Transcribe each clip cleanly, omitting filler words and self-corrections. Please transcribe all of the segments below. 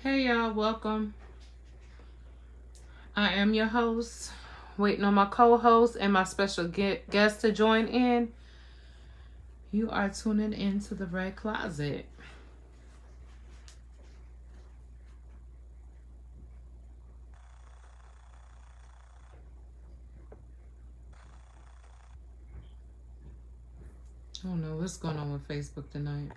Hey y'all, welcome. I am your host, waiting on my co host and my special guest to join in. You are tuning into the Red Closet. I don't know what's going on with Facebook tonight.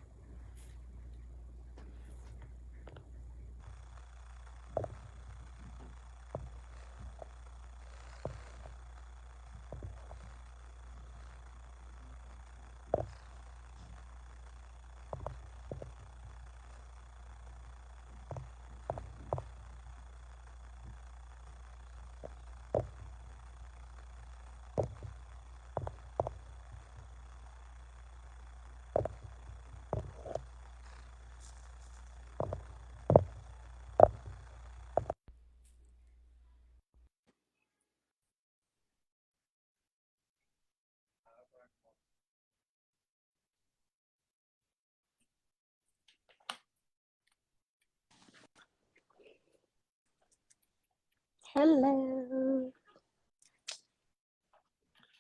Hello.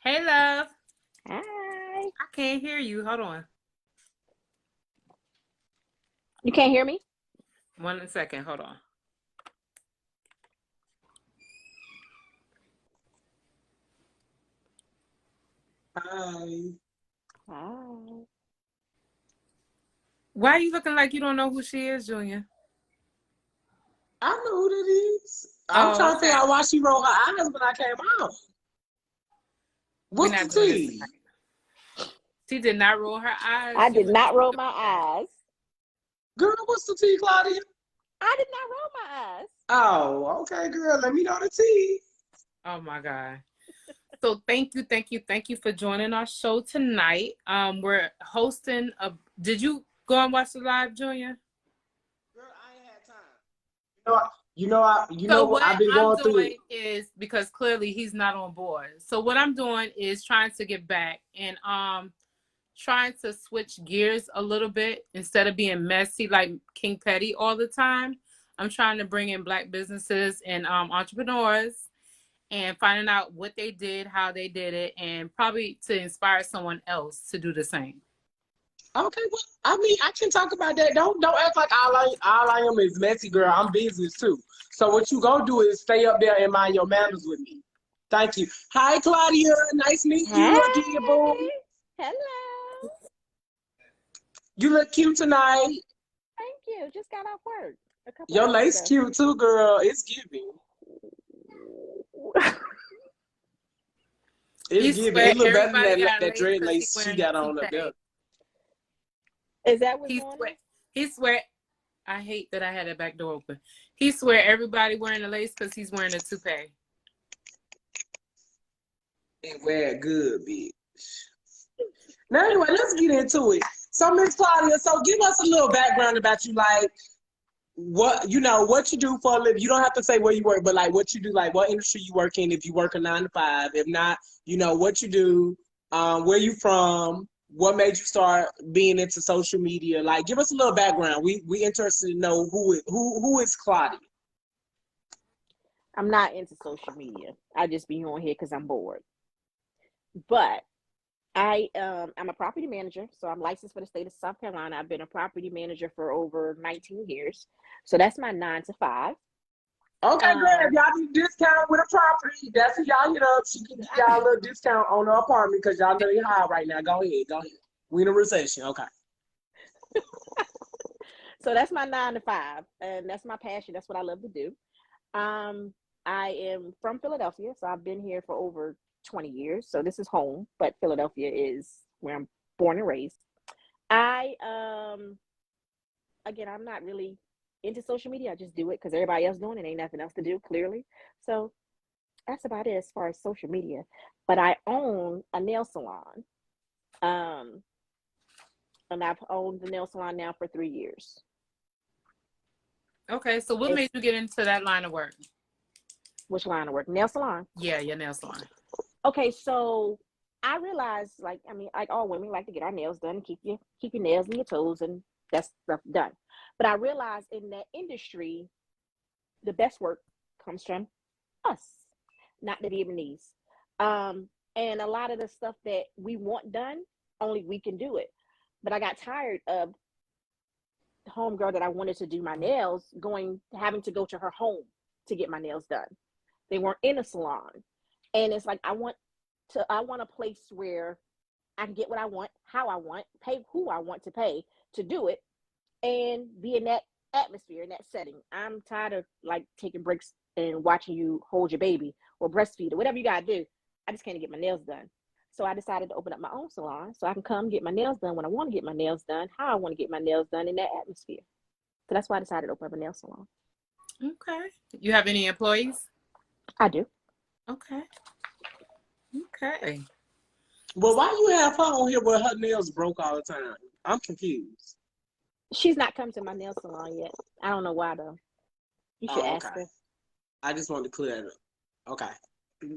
Hey, love. Hi. I can't hear you. Hold on. You can't hear me? 1 second. Hold on. Hi. Hi. Why are you looking like you don't know who she is, Junior? I know who that is. I'm Oh, trying to figure okay. out why she rolled her eyes when I came out. We're What's not the doing this tea? tonight. She did not roll her eyes. I You did look not like roll you my know eyes. Girl, what's the tea, Claudia? I did not roll my eyes. Oh, okay, girl. Let me know the tea. that. Oh my God. So thank you for joining our show tonight. We're hosting a. Did you go and watch the live, Junior? Girl, I ain't had time. You So know what? what I've been I'm going through it. doing is because clearly he's not on board. So what I'm doing is trying to get back and trying to switch gears a little bit instead of being messy like King Petty all the time. I'm trying to bring in black businesses and entrepreneurs and finding out what they did, how they did it, and probably to inspire someone else to do the same. Okay, well, I mean, I can talk about that. Don't act like all I am is messy, girl. I'm business too. So what you gonna do is stay up there and mind your manners with me. Thank you. Hi, Claudia. Nice meeting you again, boo. Hey. Hello. You look cute tonight. Thank you. Just got off work a couple Your hours lace ago. cute too, girl. It's giving. He It's giving. swear It look better than everybody that got that lace dread because he lace she wearing a got on up there. toupee. Is that what's He going swear on? he swear I hate that I had that back door open. He swear everybody wearing a lace because he's wearing a toupee. And wear it good, bitch. Now anyway, let's get into it. So Miss Claudia, so give us a little background about you, like what you do for a living. You don't have to say where you work, but like what you do, like what industry you work in, if you work a 9 to 5. If not, what you do, where you from, what made you start being into social media. Like give us a little background. We interested to know who is Claudia. I'm not into social media. I just be on here because I'm bored. But I'm a property manager, so I'm licensed for the state of South Carolina. I've been a property manager for over 19 years. So that's my 9 to 5. Okay, girl, if Um, y'all need a discount with a property, that's who y'all hit up. She can give y'all a little discount on the apartment because y'all know they high right now. Go ahead, go ahead. We in a recession, okay. so that's my 9 to 5, and that's my passion. That's what I love to do. Um, I am from Philadelphia, so I've been here for over 20 years. So this is home, but Philadelphia is where I'm born and raised. I Again, I'm not really into social media. I just do it because everybody else doing it. Ain't nothing else to do, clearly. So that's about it as far as social media. But I own a nail salon. Um, and I've owned the nail salon now for 3 years. Okay, so what It's made you get into that line of work? which line of work? Nail salon. Yeah, your nail salon. Okay, so I realized, like, I mean, like all women like to get our nails done, keep your nails and your toes and that's stuff done. But I realized in that industry, the best work comes from us, not the Vietnamese. And a lot of the stuff that we want done, only we can do it. But I got tired of the homegirl that I wanted to do my nails having to go to her home to get my nails done. They weren't in a salon. And it's like I want a place where I can get what I want, how I want, pay who I want to pay to do it, and be in that atmosphere, in that setting. I'm tired of like taking breaks and watching you hold your baby or breastfeed or whatever you gotta do. I just can't get my nails done. So I decided to open up my own salon so I can come get my nails done when I want to get my nails done, how I want to get my nails done in that atmosphere. So that's why I decided to open up a nail salon. Okay. You have any employees? I do. Okay. Okay. Well, why you have her on here where her nails broke all the time? I'm confused. She's not come to my nail salon yet. I don't know why though. You should ask her. I just wanted to clear that up. Okay.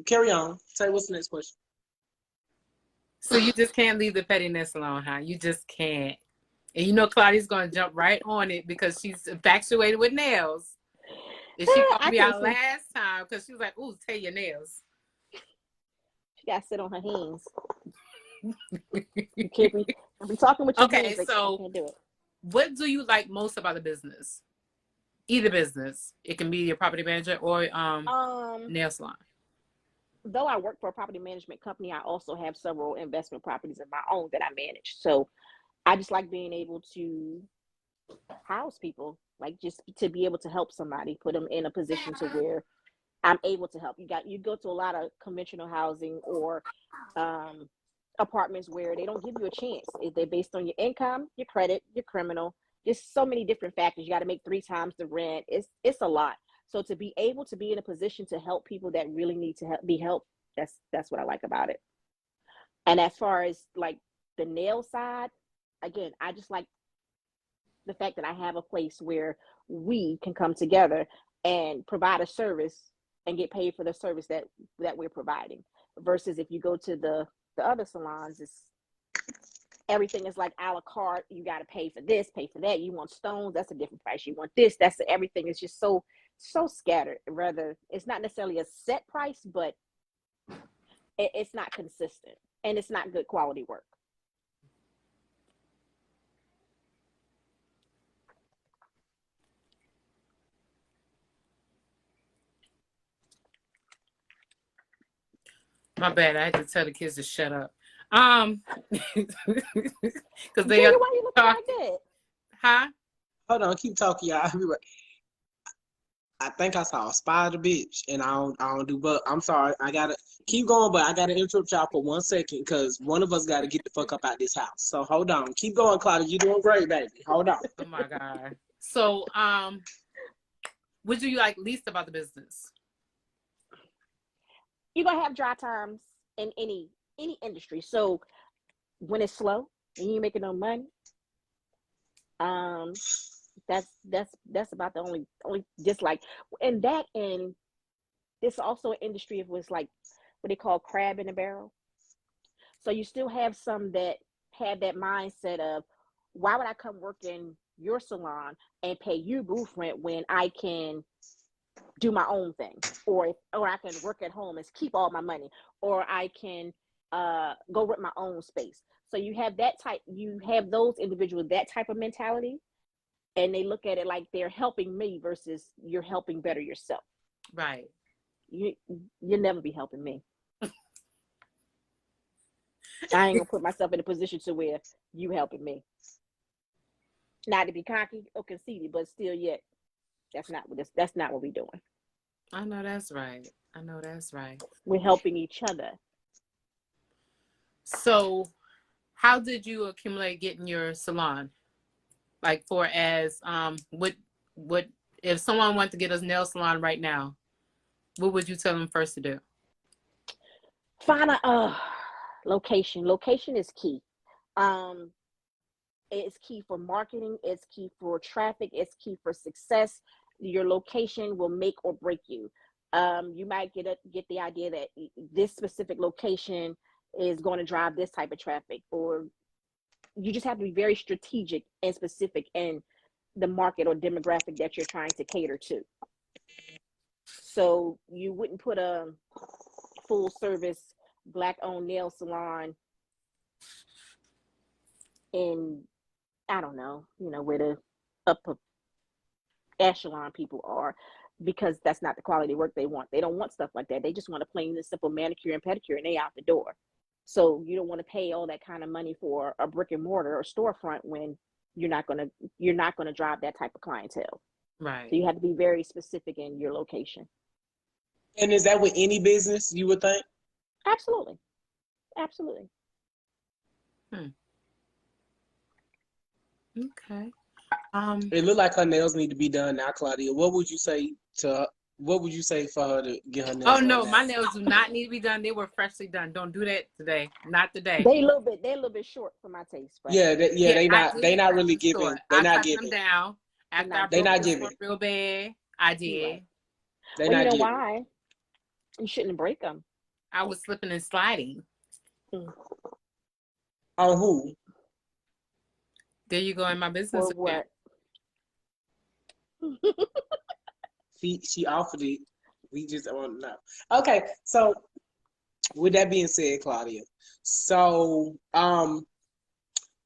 Carry on. Say what's the next question. So you just can't leave the pettiness alone, huh? You just can't. And you know Claudia's going to jump right on it because she's infatuated with nails. And she called me out last time because she was like, ooh, tell your nails. She got to sit on her hands. You can't be talking with your hands. Okay, so I can't do it. What do you like most about the business? Either business. It can be your property manager or nail salon. Though I work for a property management company, I also have several investment properties of my own that I manage. So I just like being able to house people, like just to be able to help somebody, put them in a position to where I'm able to help. You go to a lot of conventional housing or apartments where they don't give you a chance. They're based on your income, your credit, your criminal. There's so many different factors. You got to make 3 times the rent. It's a lot. So to be able to be in a position to help people that really need to be helped, that's what I like about it. And as far as like the nail side, again, I just like the fact that I have a place where we can come together and provide a service and get paid for the service that we're providing. Versus if you go to the other salons, everything is like a la carte. You got to pay for this, pay for that. You want stones, that's a different price. You want this, that's everything is just so scattered. Rather, it's not necessarily a set price, but it's not consistent and it's not good quality work. My bad. I had to tell the kids to shut up. Because they Junior, are why you looking like that? Huh? Hold on, keep talking, y'all. I think I saw a spider, bitch, and I don't do. But I'm sorry, I gotta keep going, but I gotta interrupt y'all for 1 second because one of us gotta get the fuck up out this house. So hold on, keep going, Claudia. You're doing great, baby. Hold on. Oh my God. So, what do you like least about the business? You're gonna have dry times in any industry. So when it's slow and you ain't making no money, that's about the only dislike. And this also an industry of was like what they call crab in a barrel. So you still have some that have that mindset of why would I come work in your salon and pay you booth rent when I can do my own thing, or I can work at home and keep all my money, or I can go rent my own space. So you have those individuals, that type of mentality, and they look at it like they're helping me versus you're helping better yourself. Right. You'll never be helping me. I ain't gonna put myself in a position to where you helping me. Not to be cocky or conceited, but still yet. That's not what we're doing. I know that's right. We're helping each other. So, how did you accumulate getting your salon? Like, for as what if someone wanted to get a nail salon right now? What would you tell them first to do? Find a location. Location is key. It's key for marketing. It's key for traffic. It's key for success. Your location will make or break you. You might get the idea that this specific location is going to drive this type of traffic, or you just have to be very strategic and specific and the market or demographic that you're trying to cater to. So you wouldn't put a full service black owned nail salon in, I don't know, where the upper echelon people are, because that's not the quality work they want. They don't want stuff like that. They just want a plain and simple manicure and pedicure, and they out the door. So you don't want to pay all that kind of money for a brick and mortar or storefront when you're not gonna drive that type of clientele. Right. So you have to be very specific in your location. And is that with any business, you would think? Absolutely. Absolutely. Okay. It looked like her nails need to be done now, Claudia. What would you say for her to get her nails Oh done no, now? my nails do not need to be done. They were freshly done. Don't do that today. Not today. They're a little bit short for my taste, but Yeah, they I not cut really them giving. short. They I not cut them giving. down after I They broke not this giving. one real bad. I you're did. right. They Well, you not know giving. why? You shouldn't break them. I was slipping and sliding. On who? There you go in my business For again. what? She offered it. We just don't know. Okay, so with that being said, Claudia, so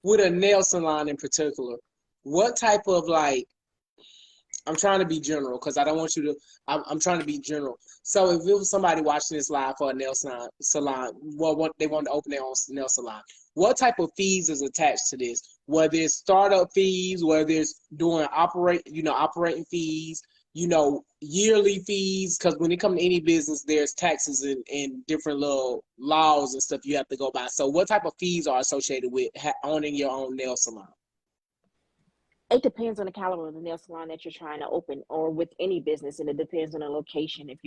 with a nail salon in particular, what type of I'm trying to be general because I don't want you to. I'm trying to be general. So if it was somebody watching this live for a nail salon, well, they want to open their own nail salon. What type of fees is attached to this? Whether it's startup fees, whether it's doing operating fees, yearly fees. Because when it comes to any business, there's taxes and different little laws and stuff you have to go by. So what type of fees are associated with owning your own nail salon? It depends on the caliber of the nail salon that you're trying to open, or with any business, and it depends on the location. If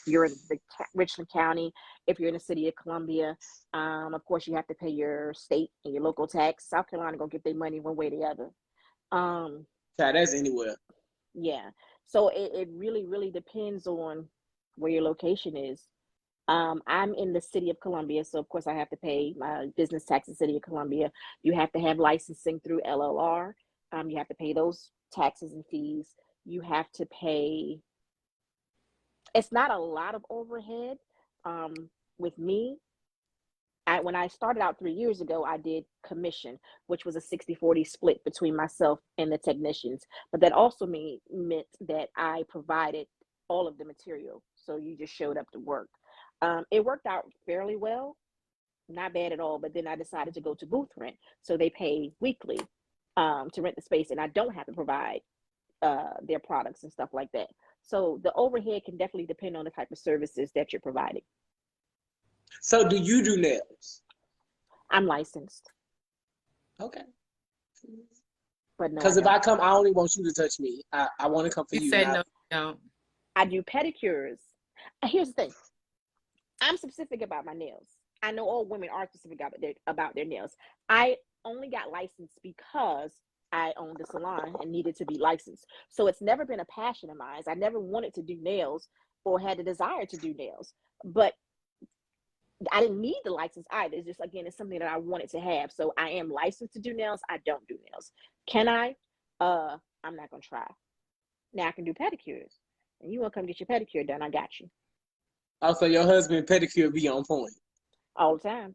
you're in Richland County, if you're in the city of Columbia, of course you have to pay your state and your local tax. South Carolina gonna get their money one way or the other. That's anywhere. Yeah. So it really, really depends on where your location is. I'm in the city of Columbia, so of course I have to pay my business tax in the city of Columbia. You have to have licensing through LLR. You have to pay those taxes and fees. You have to pay. It's not a lot of overhead. With me, when I started out 3 years ago, I did commission, which was a 60-40 split between myself and the technicians. But that also meant that I provided all of the material. So you just showed up to work. It worked out fairly well, not bad at all. But then I decided to go to booth rent. So they pay weekly to rent the space, and I don't have to provide their products and stuff like that. So the overhead can definitely depend on the type of services that you're providing. So do you do nails? I'm licensed. Okay. But no, Because if I come, I only want you to touch me. I want to come for You you. said no, don't. I do pedicures. Here's the thing. I'm specific about my nails. I know all women are specific about their nails. I only got licensed because I owned a salon and needed to be licensed. So it's never been a passion of mine. I never wanted to do nails or had the desire to do nails. But I didn't need the license either. It's just, again, it's something that I wanted to have. So I am licensed to do nails. I don't do nails. Can I? I'm not going to try. Now I can do pedicures. And you want to come get your pedicure done, I got you. Also, your husband pedicure be on point. All the time.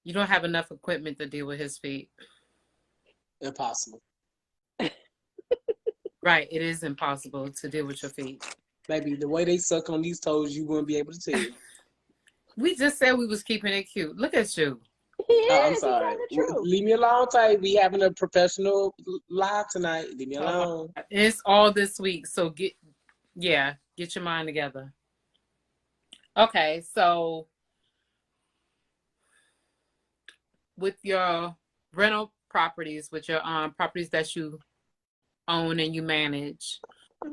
You don't have enough equipment to deal with his feet. Impossible. Right. It is impossible to deal with your feet. Baby, the way they suck on these toes, you wouldn't be able to tell. We just said we was keeping it cute. Look at you. I'm sorry. Leave me alone, Tay. We having a professional live tonight. Leave me alone. It's all this week. So get your mind together. Okay, so with your rental properties, with your properties that you own and you manage,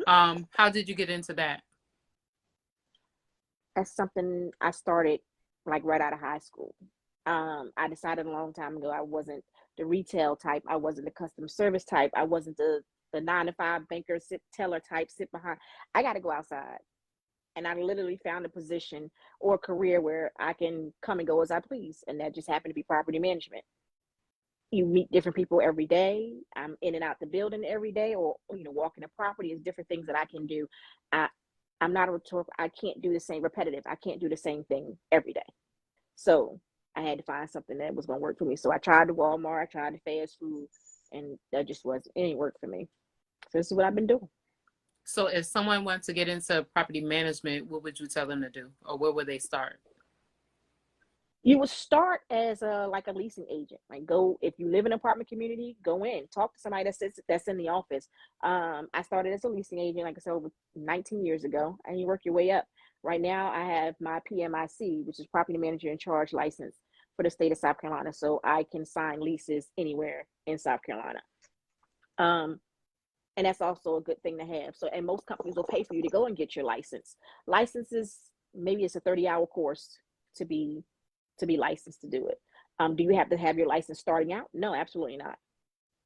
how did you get into that? That's something I started like right out of high school. I decided a long time ago I wasn't the retail type. I wasn't the customer service type. I wasn't the 9-to-5 banker, teller type, sit behind. I got to go outside. And I literally found a position or a career where I can come and go as I please. And that just happened to be property management. you meet different people every day. I'm in and out the building every day, or walking the property is different things that I can do. I I'm not a rhetorical. I can't do the same repetitive. I can't do the same thing every day. So I had to find something that was gonna work for me. So I tried the Walmart, I tried the fast food, and that just wasn't it ain't work for me. So this is what I've been doing. So if someone wants to get into property management, what would you tell them to do, or where would they start? You would start as a leasing agent. Like, go, if you live in an apartment community, go in, talk to somebody that's in the office. I started as a leasing agent, like I said, over 19 years ago, and you work your way up. Right now, I have my PMIC, which is property manager in charge license for the state of South Carolina, so I can sign leases anywhere in South Carolina. Um, and that's also a good thing to have. So, and most companies will pay for you to go and get your license. Licenses, maybe it's a 30-hour course to be licensed to do it. Do you have to have your license starting out? No, absolutely not.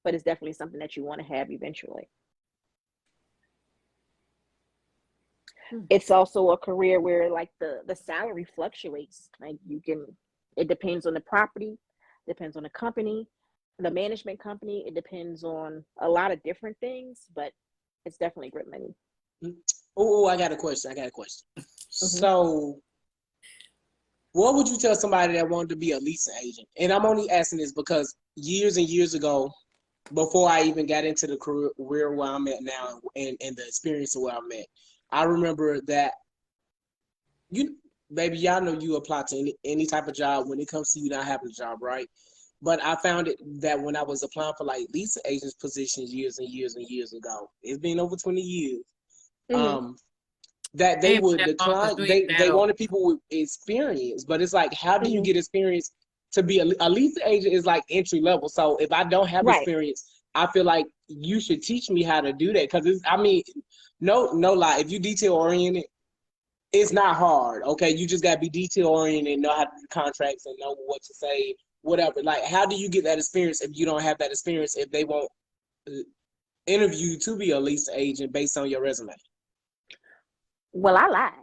But it's definitely something that you want to have eventually. It's also a career where like the salary fluctuates. Like it depends on the property, depends on the company, the management company. It depends on a lot of different things, but it's definitely great money. Oh, I got a question. So what would you tell somebody that wanted to be a leasing agent? And I'm only asking this because years and years ago, before I even got into the career where I'm at now and the experience of where I'm at, I remember that baby, y'all know you apply to any type of job when it comes to you not having a job, right? But I found it that when I was applying for like leasing agents positions years and years and years ago, it's been over 20 years. That they would decline. They wanted people with experience, but it's like, how do you get experience to be a leasing agent? Is like entry level. So if I don't have experience, I feel like you should teach me how to do that, because no lie. If you detail oriented, it's not hard. Okay, you just gotta be detail oriented and know how to do contracts and know what to say, whatever. Like, how do you get that experience if you don't have that experience? If they won't interview you to be a leasing agent based on your resume? Well, I lied.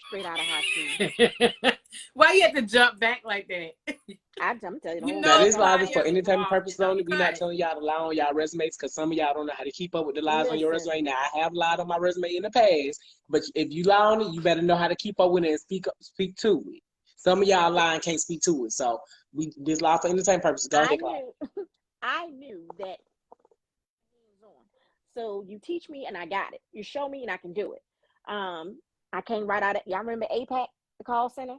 Straight out of high school. Why you have to jump back like that? I'm telling you, that is lies for entertainment purposes only. We're not telling y'all to lie on y'all resumes, because some of y'all don't know how to keep up with the lies on your resume. Now, I have lied on my resume in the past, but if you lie on it, you better know how to keep up with it and speak to it. Some of y'all lie and can't speak to it. So this lie for entertainment purposes. Go ahead, Claudia. I knew that. So you teach me and I got it. You show me and I can do it. I came right out of, y'all remember APAC, the call center?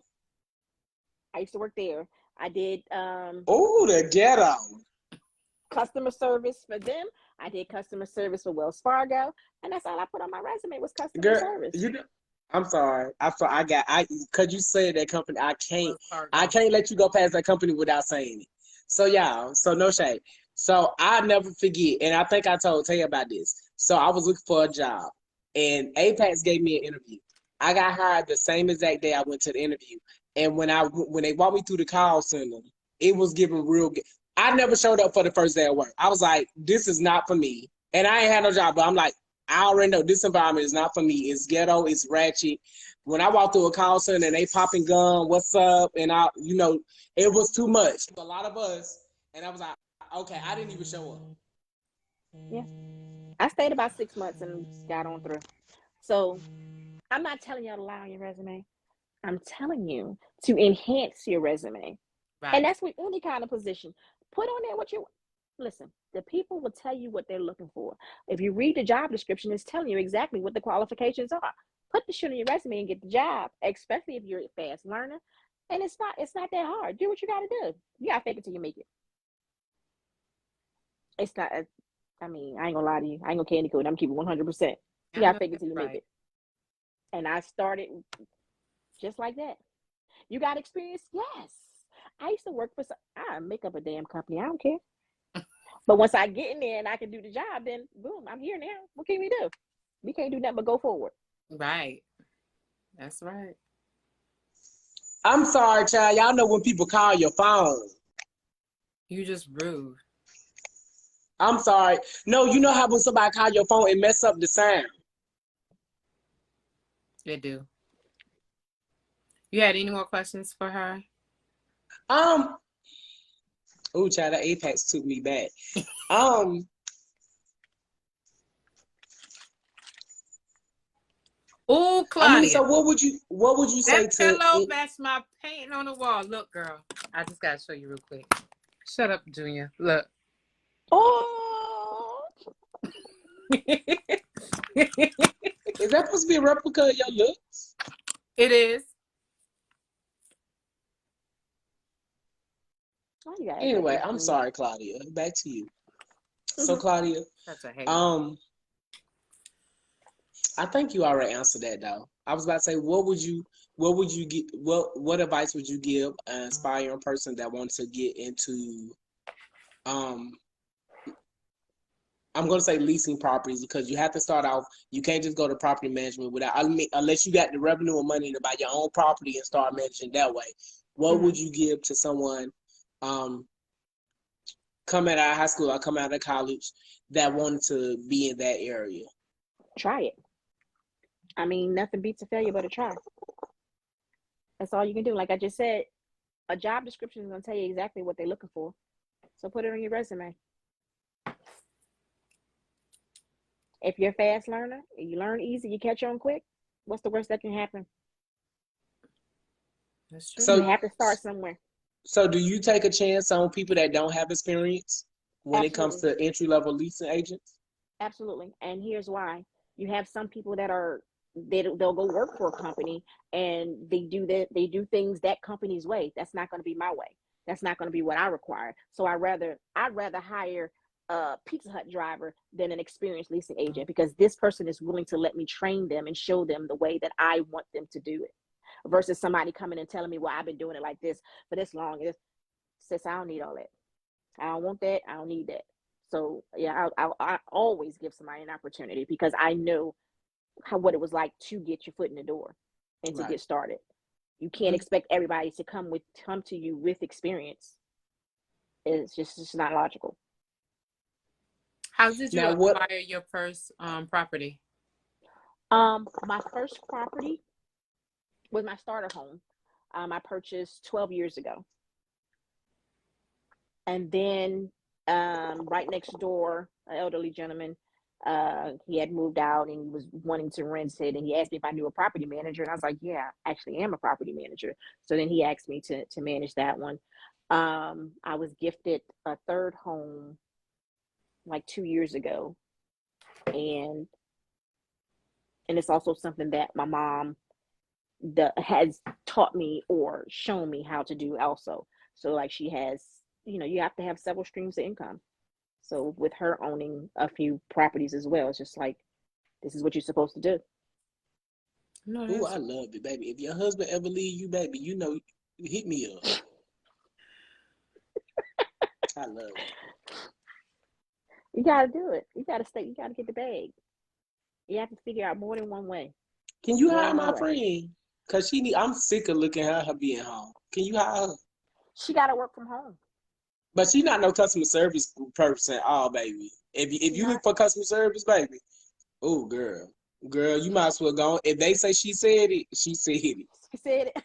I used to work there. I did the ghetto customer service for them. I did customer service for Wells Fargo, and that's all I put on my resume was customer service. I'm sorry. Cause you said that company, I can't let you go past that company without saying it. So y'all, so no shade. So I never forget, and I think I told Tay about this. So I was looking for a job, and Apex gave me an interview. I got hired the same exact day I went to the interview. And when they walked me through the call center, it was giving real good. I never showed up for the first day of work. I was like, this is not for me. And I ain't had no job, but I'm like, I already know this environment is not for me. It's ghetto, it's ratchet. When I walked through a call center and they popping gun, what's up? And it was too much. A lot of us. And I was like, okay, I didn't even show up. Yeah. I stayed about 6 months and got on through. So I'm not telling y'all to lie on your resume. I'm telling you to enhance your resume. Right. And that's with any kind of position. Put on there what you listen. The people will tell you what they're looking for. If you read the job description, it's telling you exactly what the qualifications are. Put the shit on your resume and get the job, especially if you're a fast learner. And it's not that hard. Do what you gotta do. You gotta fake it till you make it. It's not I ain't gonna lie to you. I ain't gonna candy coat. I'm keeping 100%. You gotta fake it till you make it. And I started just like that. You got experience? Yes. I used to work for I make up a damn company. I don't care. But once I get in there and I can do the job, then boom, I'm here now. What can we do? We can't do nothing but go forward. Right. That's right. I'm sorry, child. Y'all know when people call your phone. You just rude. I'm sorry. No, you know how when somebody call your phone, it mess up the sound. It do. You had any more questions for her? Oh, child, the Apex took me back. Um, Oh, I mean, Claudia, so what would you say that to pillow it? matched my painting on the wall. Look, girl, I just gotta show you real quick. Shut up, Junior. Look. Oh, It Is that supposed to be a replica of your looks? is. why you gotta do Anyway, this I'm to me? sorry, Claudia. Back to you. So, Claudia, Such a hater. um, I think you already answered that though. I was about to say, what would you get? What advice would you give an aspiring person that wants to get into, um, I'm going to say leasing properties because you have to start off. You can't just go to property management without, I mean, unless you got the revenue or money to buy your own property and start managing that way. What Hmm. would you give to someone, um, come out of high school or come out of college that wanted to be in that area? Try it. I mean, nothing beats a failure but a try. That's all you can do. Like I just said, a job description is gonna tell you exactly what they're looking for. So put it on your resume. If you're a fast learner, you learn easy, you catch on quick. What's the worst that can happen? That's true. You So, have to start somewhere. so do you take a chance on people that don't have experience when it comes Absolutely. to entry level leasing agents? Absolutely. And here's why. You have some people that are they'll go work for a company and they do things that company's way. That's not going to be my way. That's not going to be what I require. So I'd rather hire a Pizza Hut driver than an experienced leasing agent because this person is willing to let me train them and show them the way that I want them to do it versus somebody coming and telling me, well, I've been doing it like this for this long. Sis, I don't need all that. I don't want that. I don't need that. So yeah, I always give somebody an opportunity because I know what it was like to get your foot in the door and to Right. get started. You can't expect everybody to come to you with experience. It's just not logical. How did you Now, what? acquire your first property? My first property was my starter home. I purchased 12 years ago, and then right next door, an elderly gentleman, he had moved out and he was wanting to rent it, and he asked me if I knew a property manager, and I was like, yeah, I actually am a property manager. So then he asked me to manage that one. I was gifted a third home like 2 years ago, and it's also something that my mom has taught me or shown me how to do also. So like she has, you have to have several streams of income. So with her owning a few properties as well, it's just like this is what you're supposed to do. No, Ooh, that's I love it, baby. If your husband ever leave you, baby, hit me up. I love it. You gotta do it. You gotta stay. You gotta get the bag. You have to figure out more than one way. Can you More hire than one my way. friend? Cause I'm sick of looking at her being home. Can you hire her? She gotta work from home. But she not no customer service person at all, baby. If She you look not. for customer service, baby, oh girl, you might as well go. If they say she said it, she said it, She said it.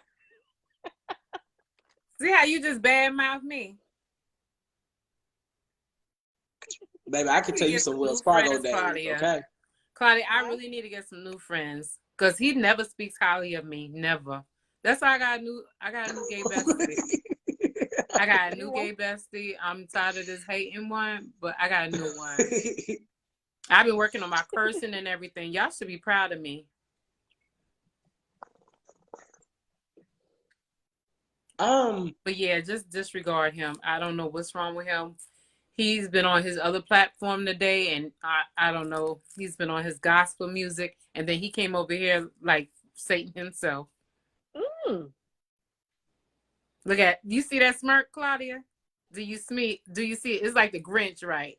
see how you just badmouth me. baby. I can You need tell to you get some some Wells new Fargo friends, days, Claudia. okay? Claudia, I Huh? really need to get some new friends because he never speaks highly of me. Never. That's why I got a new gay bestie. I got a new New one. gay bestie. I'm tired of this hating one, but I got a new one. I've been working on my cursing and everything. Y'all should be proud of me. But yeah, just disregard him. I don't know what's wrong with him. He's been on his other platform today, and I don't know. He's been on his gospel music, and then he came over here like Satan himself. Mm. Look at you see that smirk, Claudia? Do you see it? It's like the Grinch, right?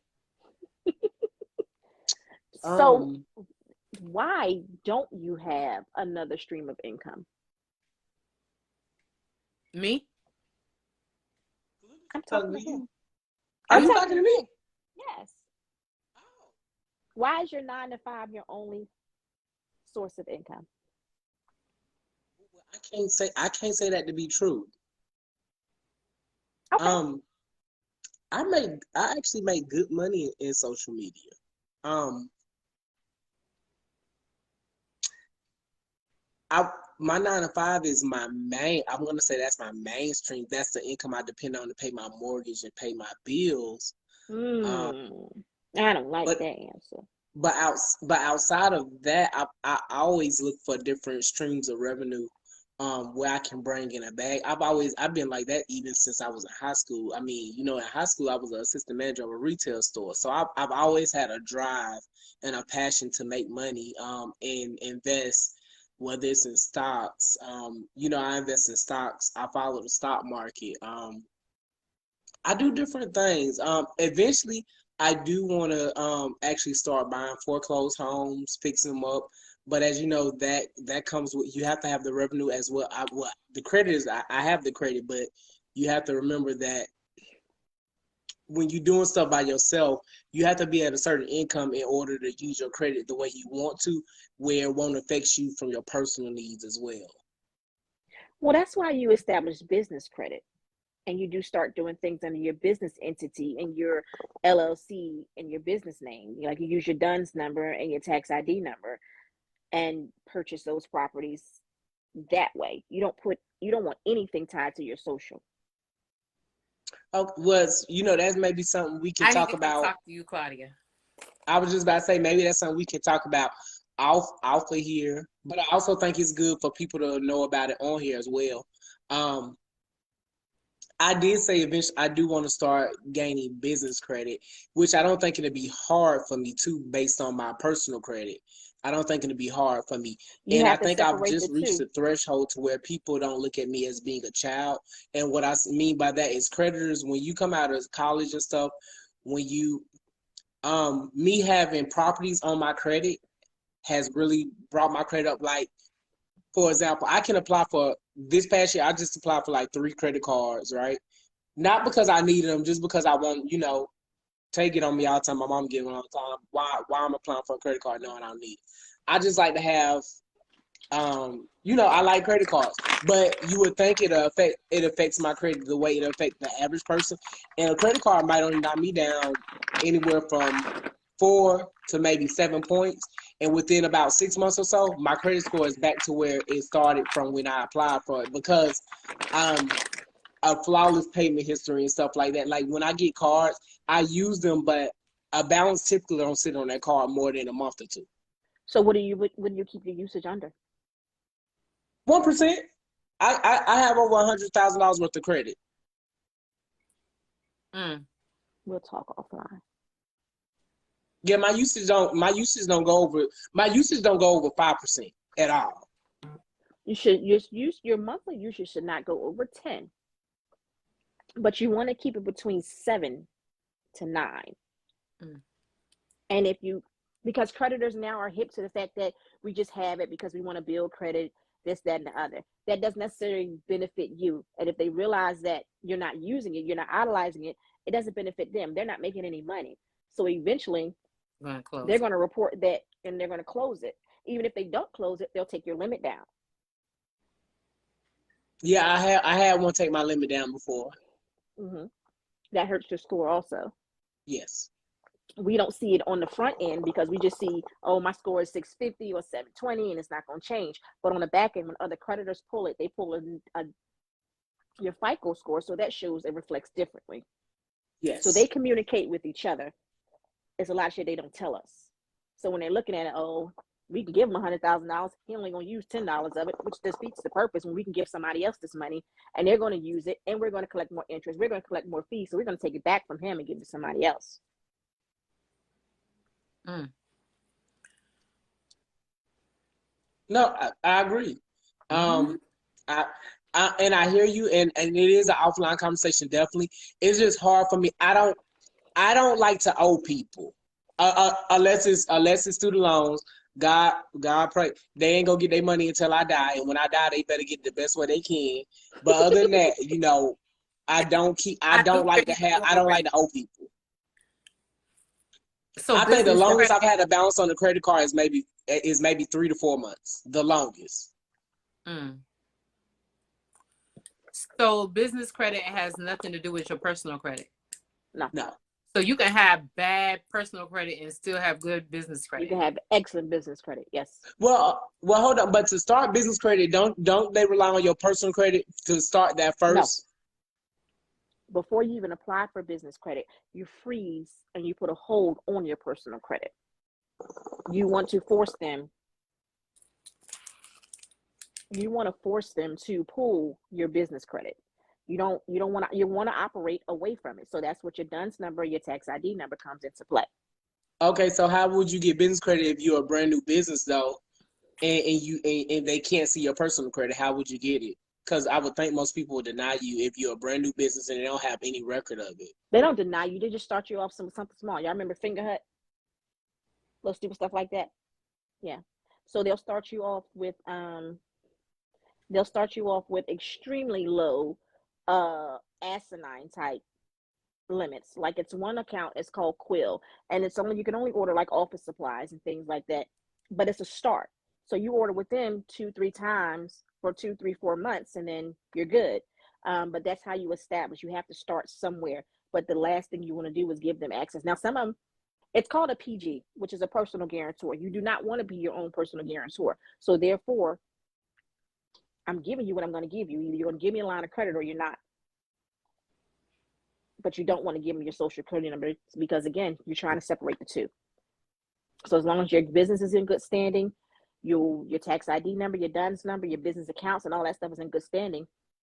So um, why don't you have another stream of income? Me? I'm talking talking to to you. him. Are I'm you talking talking to to you. me? Yes. Why is your 9 to 5 your only source of income? I can't say that to be true. Okay. Um, I actually make good money in social media. Um, I my 9 to 5 is my main. I'm gonna say that's my mainstream. That's the income I depend on to pay my mortgage and pay my bills. Um, I don't like but that answer. but outside of that, I always look for different streams of revenue, where I can bring in a bag. I've been like that even since I was in high school. I mean, in high school I was an assistant manager of a retail store, so I've always had a drive and a passion to make money, and invest. Whether it's in stocks, I invest in stocks. I follow the stock market. I do different things. Eventually, I do want to actually start buying foreclosed homes, fixing them up. But as you know, that comes with, you have to have the revenue as well. The credit is, I have the credit, but you have to remember that when you're doing stuff by yourself, you have to be at a certain income in order to use your credit the way you want to, where it won't affect you from your personal needs as well. Well, that's why you establish business credit and you do start doing things under your business entity and your LLC and your business name. Like you use your DUNS number and your tax ID number and purchase those properties that way. You don't want anything tied to your social. Oh, that's maybe something we can I need talk to come about. talk to you, Claudia. I was just about to say maybe that's something we can talk about off of here, but I also think it's good for people to know about it on here as well. Um, I did say eventually I do want to start gaining business credit, which I don't think it'll be hard for me too, based on my personal credit. I don't think it'll be hard for me. You And I have to think I've separate the just reached two. the threshold to where people don't look at me as being a child. And what I mean by that is creditors, when you come out of college and stuff, when you me having properties on my credit has really brought my credit up. Like, for example, I can apply for this past year. I just applied for like 3 credit cards, right? Not because I needed them, just because I want, take it on me all the time. My mom get one all the time. Why I'm applying for a credit card knowing I don't need it? I just like to have, I like credit cards, but you would think it affects my credit the way it affects the average person. And a credit card might only knock me down anywhere from 4 to maybe 7 points. And within about 6 months or so, my credit score is back to where it started from when I applied for it, because a flawless payment history and stuff like that. Like when I get cards, I use them, but a balance typically don't sit on that card more than a month or two. So what do you keep your usage under? 1%. I have over $100,000 worth of credit. We'll talk offline. Yeah, my usage don't go over 5% at all. You should use your monthly usage should not go over 10, but you want to keep it between 7 to 9. And because creditors now are hip to the fact that we just have it because we want to build credit, this, that, and the other. That doesn't necessarily benefit you. And if they realize that you're not using it, you're not utilizing it, it doesn't benefit them. They're not making any money. So eventually, they're going to report that and they're going to close it. Even if they don't close it, they'll take your limit down. Yeah, I had one take my limit down before. That hurts your score also. Yes. We don't see it on the front end because we just see, oh, my score is 650 or 720 and it's not going to change. But on the back end, when other creditors pull it, they pull your FICO score. So that shows it reflects differently. Yes. So they communicate with each other. It's a lot of shit they don't tell us. So when they're looking at it, oh, we can give him $100,000. He only going to use $10 of it, which defeats the purpose when we can give somebody else this money and they're going to use it and we're going to collect more interest. We're going to collect more fees. So we're going to take it back from him and give it to somebody else. No, I agree. I hear you, and it is an offline conversation. Definitely, it's just hard for me. I don't like to owe people, unless it's student loans. God pray they ain't gonna get their money until I die, and when I die, they better get the best way they can. But other than that, I don't like to owe people. So I think the longest I've had a balance on the credit card is maybe 3 to 4 months. The longest. So business credit has nothing to do with your personal credit. No. No. So you can have bad personal credit and still have good business You credit. can have excellent business credit. Yes. Well, hold on. But to start business credit, don't they rely on your personal credit to start that No. first? Before you even apply for business credit, you freeze and you put a hold on your personal credit. You want to force them. You want to force them to pull your business credit. You don't want to. You want to operate away from it. So that's what your DUNS number, your tax ID number comes into play. Okay, so how would you get business credit if you're a brand new business though, and they can't see your personal credit? How would you get it? Because I would think most people would deny you if you're a brand new business and they don't have any record of it. They don't deny you. They just start you off something small. Y'all remember Fingerhut? Little stupid stuff like that. Yeah. So they'll start you off with extremely low asinine type limits. Like it's one account, it's called Quill, and you can only order like office supplies and things like that. But it's a start. So you order with them 2-3 times for 2-3-4 months and then you're good. But that's how you establish. You have to start somewhere. But the last thing you want to do is give them access. Now some of them, it's called a PG, which is a personal guarantor. You do not want to be your own personal guarantor. So therefore, I'm giving you what I'm going to give you. Either you're going to give me a line of credit or you're not. But you don't want to give them your social security number because, again, you're trying to separate the two. So as long as your business is in good standing, your tax ID number, your DUNS number, your business accounts, and all that stuff is in good standing,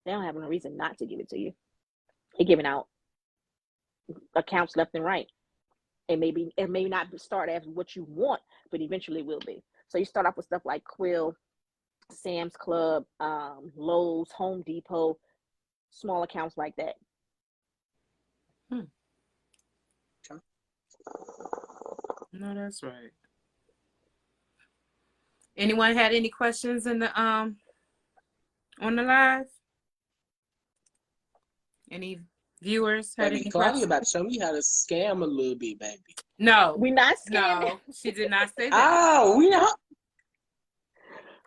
they don't have no reason not to give it to you. They're giving out accounts left and right. It may not start as what you want, but eventually it will be. So you start off with stuff like Quill, Sam's Club, Lowe's, Home Depot, small accounts like that. No, that's right. Anyone had any questions in the on the live? Any viewers had Baby, any Claudia questions? about to show me how to scam a little bit, baby. No, We're not scamming. no, she did not say that. Oh, we know.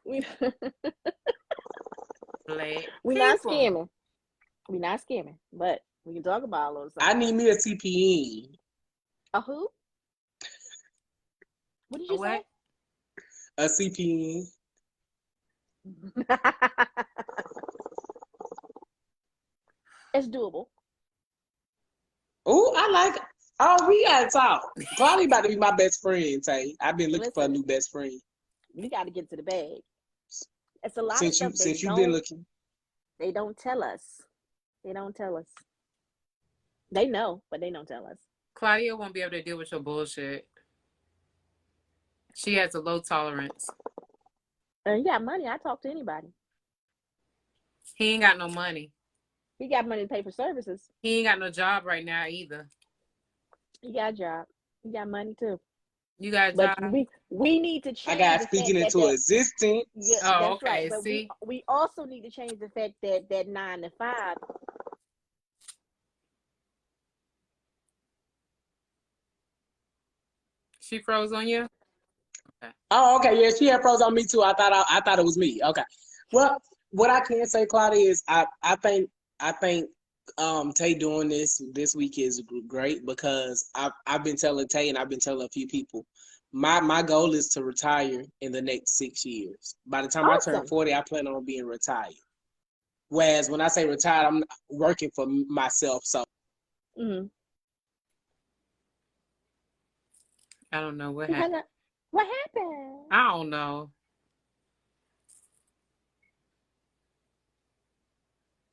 We're We're not scamming. We're not scamming, but we can talk about a little something. I need me a CPN. A who? What did you say? A CPN. It's doable. Oh, I like it. Oh, we gotta talk. Claudia about to be my best friend, Tay. I've been looking for a new best friend. We got to get to the bag. It's a lot Since of stuff you've been looking. They don't tell us. They don't tell us. They know, but they don't tell us. Claudia won't be able to deal with your bullshit. She has a low tolerance. You got money, I talk to anybody. He ain't got no money. He got money to pay for services. He ain't got no job right now either. He got a job. He got money too. You got a But job? we need to change. I got speaking into existence. Yeah, Oh, that's okay. right. But See, we also need to change the fact that 9 to 5. she froze on you. Okay. Oh, okay. Yeah, she had froze on me too. I thought it was me. Okay. Well, what I can say, Claudia, is I think Tay doing this week is great because I've been telling Tay and I've been telling a few people my goal is to retire in the next 6 years. By the time I turn 40, I plan on being retired. Whereas when I say retired, I'm working for myself. So I don't know what happened. What happened? I don't know.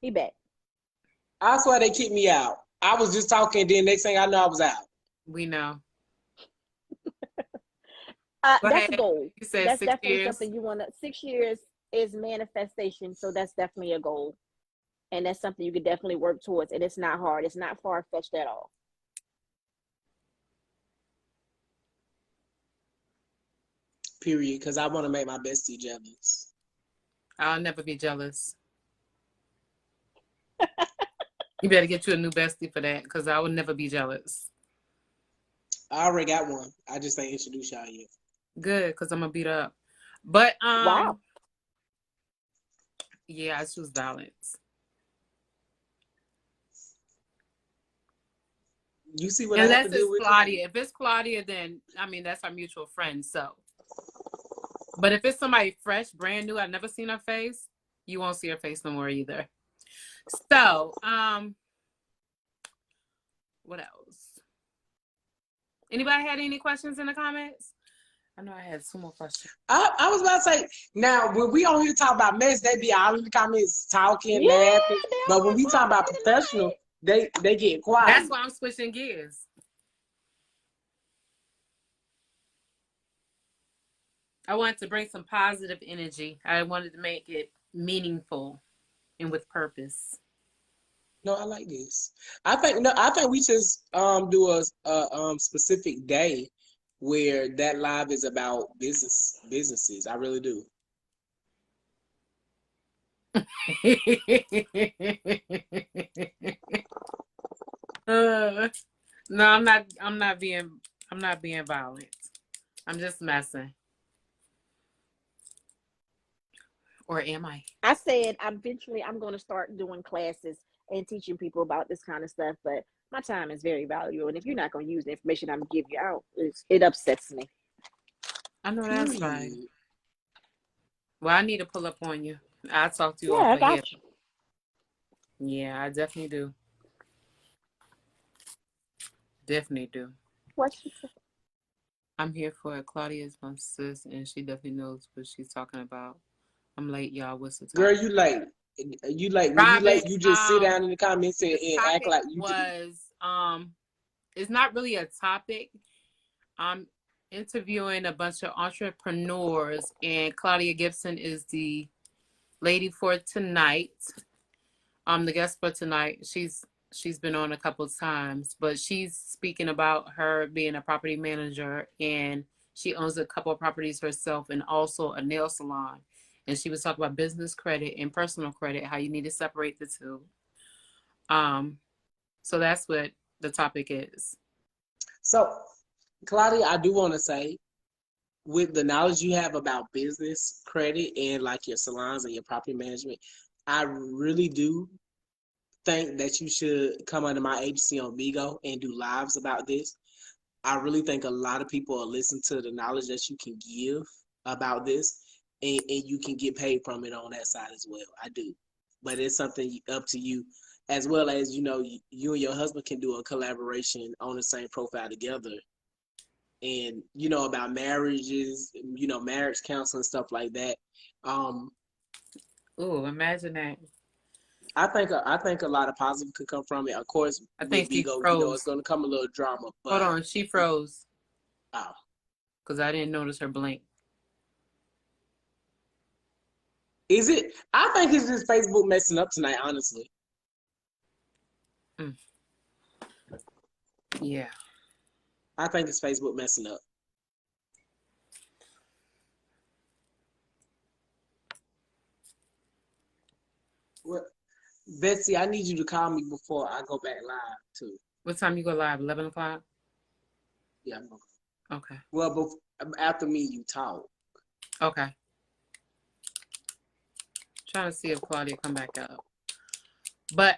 He back. I swear they kicked me out. I was just talking, then next thing I know, I was out. We know. That's a goal. You said that's 6 definitely years. something you want to. 6 years is manifestation, so that's definitely a goal, and that's something you could definitely work towards. And it's not hard. It's not far fetched at all. Period. Because I want to make my bestie jealous. I'll never be jealous. You better get you a new bestie for that, because I would never be jealous. I already got one. I just ain't introduced y'all yet. Good, because I'm gonna beat up. But Wow. Yeah, I choose balance. You see what I have to Unless deal it's with? Claudia. If it's Claudia, then I mean that's our mutual friend. So, but if it's somebody fresh, brand new, I've never seen her face, you won't see her face no more either. So, what else? Anybody had any questions in the comments? I know I had 2 more questions. I was about to say, now when we on here talk about mess, they be all in the comments talking, Yeah, laughing. they But when always we talk talking about late in the professional, night. they get quiet. That's why I'm switching gears. I wanted to bring some positive energy. I wanted to make it meaningful and with purpose. No, I like this. I think we just do a specific day where that live is about businesses. I really do. No, I'm not. I'm not being. I'm not being violent. I'm just messing. Or am I? I said eventually I'm going to start doing classes and teaching people about this kind of stuff, but my time is very valuable. And if you're not going to use the information I'm going to give you out, it upsets me. I know that's right. Well, I need to pull up on you. I'll talk to you Yeah, off I of here. got you. Yeah, I definitely do. Definitely do. What she said? I'm here for it. Claudia's my sis, and she definitely knows what she's talking about. I'm late, y'all. What's the time? Girl, you late. You like when Robin, you late, you just sit down in the comments and act like you was it's not really a topic. I'm interviewing a bunch of entrepreneurs, and Claudia Gibson is the lady for tonight. The guest for tonight. She's been on a couple of times, but she's speaking about her being a property manager, and she owns a couple of properties herself and also a nail salon. And she was talking about business credit and personal credit, how you need to separate the two. So that's what the topic is. So, Claudia, I do want to say, with the knowledge you have about business credit and like your salons and your property management, I really do think that you should come under my agency on Vigo and do lives about this. I really think a lot of people will listen to the knowledge that you can give about this, and you can get paid from it on that side as well. I do. But it's something up to you, as well as, you and your husband can do a collaboration on the same profile together. And, about marriages, marriage counseling, stuff like that. Oh, imagine that. I think a lot of positive could come from it. Of course, I with think she Vigo, froze. it's going to come a little drama. But hold on, she froze. Oh. Because I didn't notice her blink. Is it? I think it's just Facebook messing up tonight, honestly. Yeah. I think it's Facebook messing up. Well, Betsy, I need you to call me before I go back live, too. What time you go live? 11 o'clock? Yeah, I'm going. Okay. Well, after me, you talk. Okay. Trying to see if Claudia come back up. But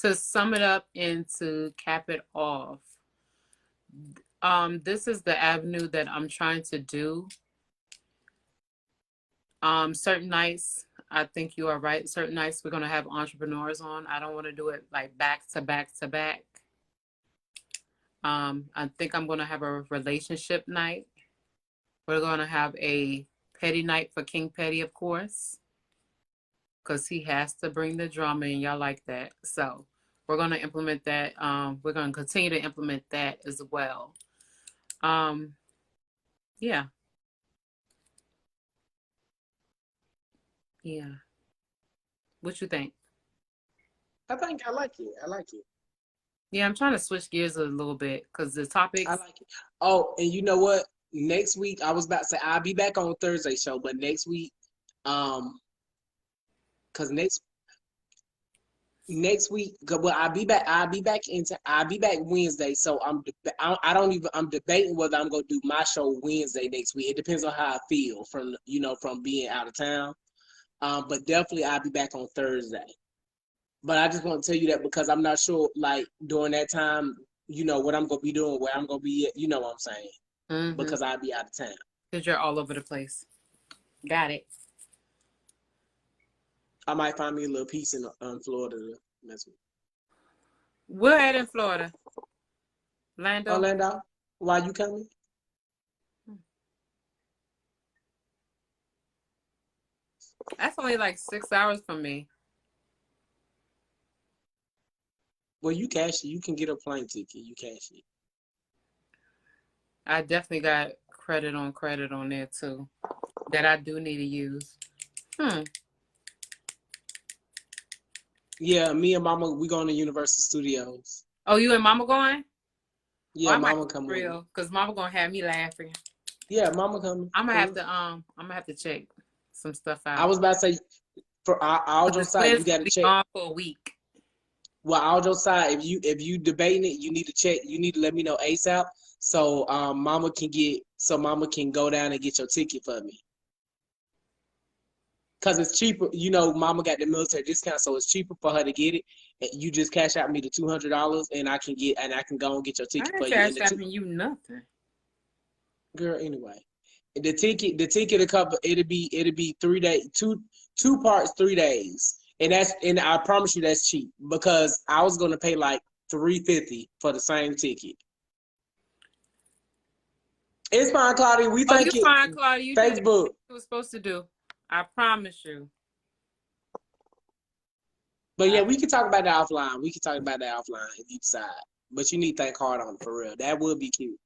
to sum it up and to cap it off, this is the avenue that I'm trying to do. Certain nights, I think you are right. Certain nights we're gonna have entrepreneurs on. I don't want to do it like back to back to back. I think I'm gonna have a relationship night. We're gonna have a petty night for King Petty, of course, because he has to bring the drama, and y'all like that. So we're gonna implement that. We're gonna continue to implement that as well. Yeah. Yeah. What you think? I think I like it. I like it. Yeah, I'm trying to switch gears a little bit because the topics. I like it. Oh, and you know what? Next week, I was about to say I'll be back on Thursday show, but next week, because next week, well, I'll be back Wednesday. So I'm debating whether I'm gonna do my show Wednesday next week. It depends on how I feel from being out of town. But definitely I'll be back on Thursday. But I just want to tell you that because I'm not sure, like, during that time, you know, what I'm going to be doing, where I'm going to be at, you know what I'm saying? Mm-hmm. Because I'll be out of town. Because you're all over the place. Got it. I might find me a little piece in Florida to mess with. We're at in Florida. Orlando, why you coming? That's only like 6 hours from me. Well, you cash it. You can get a plane ticket. You cash it. I definitely got credit on there too that I do need to use. Yeah, me and Mama, we going to Universal Studios. Oh, you and Mama going? Yeah, I Mama coming. Real, because Mama gonna have me laughing. Yeah, Mama coming. I'm gonna have to check some stuff out. I was about to say, for our side, you got to check. Gone for a week. Well, Aljo side, if you debating it, you need to check. You need to let me know ASAP, so Mama can go down and get your ticket for me. Cause it's cheaper. You know, Mama got the military discount, so it's cheaper for her to get it. And you just cash out me the $200, and I can go and get your ticket for you. I ain't cash out you nothing, girl. Anyway, the ticket to cover it'll be 3 days, two parts, 3 days. And I promise you that's cheap because I was gonna pay like $350 for the same ticket. It's fine, Claudia. We thank you. Fine, Claudia. You Facebook. did what you were supposed to do. I promise you. But yeah, we can talk about that offline. If you decide. But you need to think hard on it for real. That would be cute.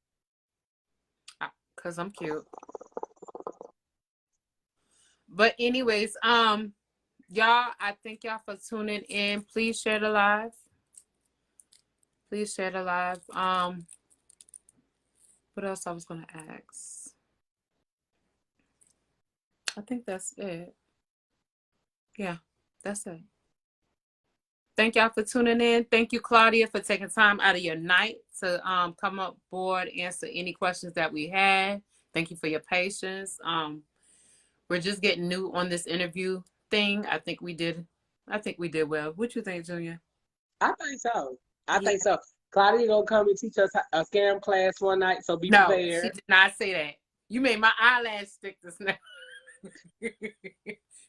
Cause I'm cute. But anyways, y'all, I thank y'all for tuning in. Please share the live. What else I was gonna ask? I think that's it. Yeah, that's it. Thank y'all for tuning in. Thank you, Claudia, for taking time out of your night to come up board, answer any questions that we had. Thank you for your patience. We're just getting new on this interview thing. I think we did well. What you think, Junior? I think so. Claudia gonna come and teach us a scam class one night, so be prepared. No, she did not say that. You made my eyelash stick this now.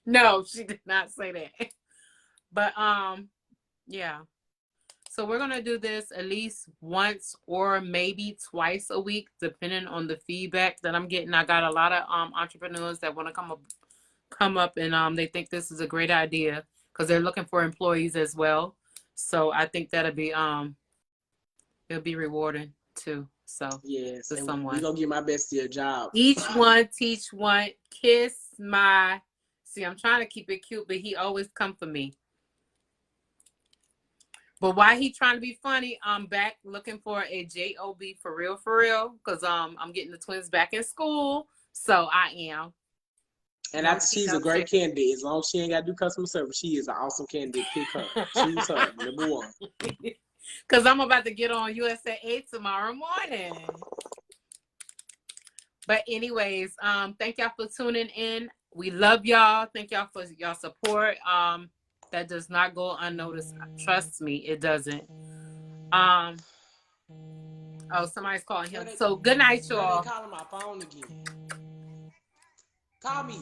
No, she did not say that. But yeah. So we're gonna do this at least once or maybe twice a week, depending on the feedback that I'm getting. I got a lot of entrepreneurs that want to come up and they think this is a great idea because they're looking for employees as well. So I think that'll be it'll be rewarding too. So yes, to and someone. we're gonna give my best to your job. Each one teach one. Kiss my. See, I'm trying to keep it cute, but he always come for me. But why he trying to be funny, I'm back looking for a job for real, because I'm getting the twins back in school, so I am. And she's a great candidate. As long as she ain't got to do customer service, she is an awesome candidate. Pick her. Choose her. Number one. Because I'm about to get on USA 8 tomorrow morning. But anyways, thank y'all for tuning in. We love y'all. Thank y'all for y'all support. That does not go unnoticed. Trust me, it doesn't. Oh, somebody's calling him. So good night, y'all. They're calling my phone again. Call me.